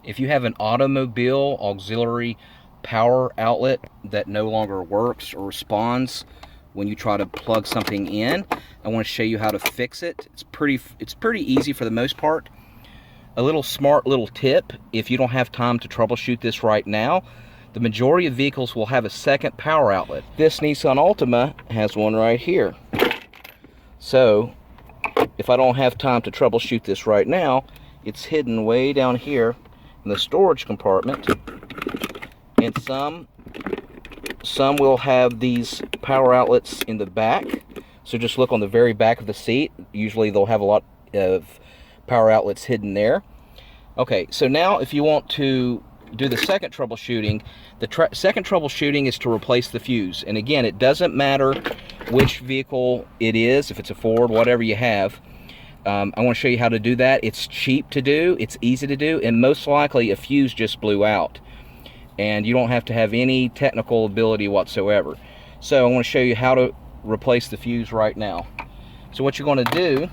If you have an automobile auxiliary power outlet that no longer works or responds when you try to plug something in, I want to show you how to fix it. It's pretty easy for the most part. A little smart little tip: if you don't have time to troubleshoot this right now, the majority of vehicles will have a second power outlet. This Nissan Altima has one right here. So if I don't have time to troubleshoot this right now, it's hidden way down here in the storage compartment. And some will have these power outlets in the back. So just look on the very back of the seat. Usually they'll have a lot of power outlets hidden there. Okay, so now if you want to do the second troubleshooting, the second troubleshooting is to replace the fuse. And again, it doesn't matter which vehicle it is, if it's a Ford, whatever you have. I want to show you how to do that. It's cheap to do, it's easy to do, and most likely a fuse just blew out. And you don't have to have any technical ability whatsoever. So I want to show you how to replace the fuse right now. So what you're going to do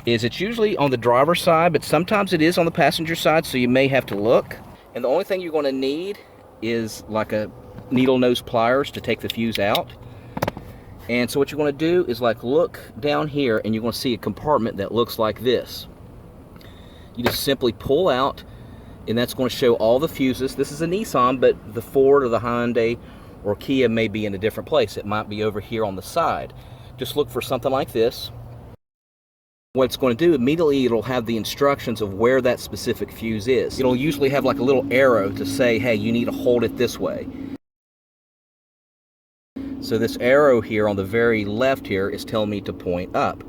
is, it's usually on the driver's side, but sometimes it is on the passenger side, so you may have to look. And the only thing you're going to need is like a needle nose pliers to take the fuse out. And so what you're going to do is like look down here, and you're going to see a compartment that looks like this. You just simply pull out, and that's going to show all the fuses. This is a Nissan, but the Ford or the Hyundai or Kia may be in a different place. It might be over here on the side. Just look for something like this. What it's going to do, immediately it'll have the instructions of where that specific fuse is. It'll usually have like a little arrow to say, hey, you need to hold it this way. So this arrow here on the very left here is telling me to point up.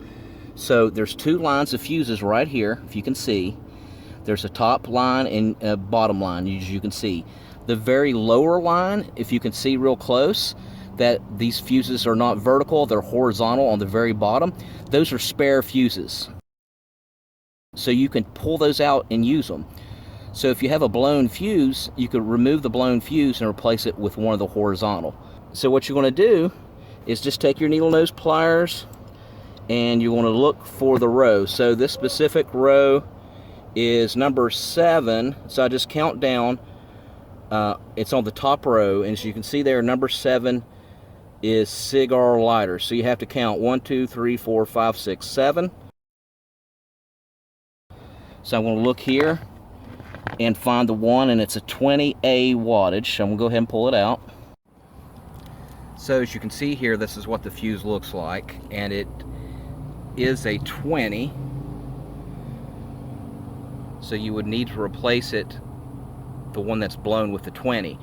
So there's two lines of fuses right here, if you can see. There's a top line and a bottom line, as you can see. The very lower line, if you can see real close, that these fuses are not vertical, they're horizontal on the very bottom. Those are spare fuses. So you can pull those out and use them. So if you have a blown fuse, you could remove the blown fuse and replace it with one of the horizontal. So what you're going to do is just take your needle nose pliers, and you want to look for the row. So this specific row is number 7, so I just count down. It's on the top row, and as you can see there, number 7 is cigar lighter. So you have to count 1, 2, 3, 4, 5, 6, 7. So I'm going to look here and find the one, and it's a 20A wattage. So I'm going to go ahead and pull it out. So as you can see here, this is what the fuse looks like, and it is a 20. So you would need to replace it, the one that's blown, with the 20.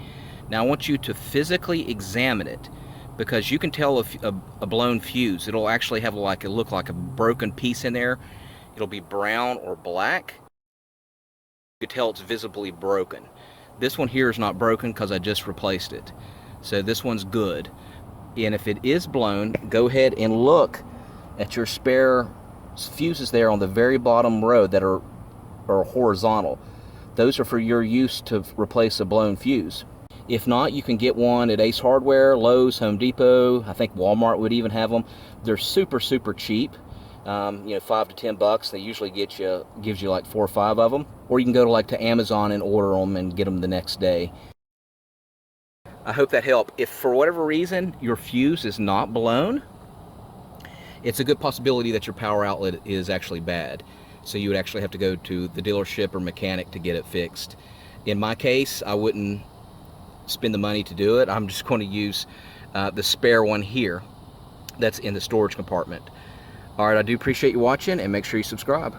Now I want you to physically examine it, because you can tell a blown fuse. It'll actually have like a look like a broken piece in there. It'll be brown or black. You can tell it's visibly broken. This one here is not broken because I just replaced it. So this one's good. And if it is blown, go ahead and look at your spare fuses there on the very bottom row that are horizontal. Those are for your use to replace a blown fuse. If not, you can get one at Ace Hardware, Lowe's, Home Depot. I think Walmart would even have them. They're super cheap. You know, $5 to $10. They usually gives you like 4 or 5 of them. Or you can go to Amazon and order them and get them the next day. I hope that helped. If for whatever reason your fuse is not blown, it's a good possibility that your power outlet is actually bad. So you would actually have to go to the dealership or mechanic to get it fixed. In my case, I wouldn't spend the money to do it. I'm just going to use the spare one here that's in the storage compartment. All right, I do appreciate you watching, and make sure you subscribe.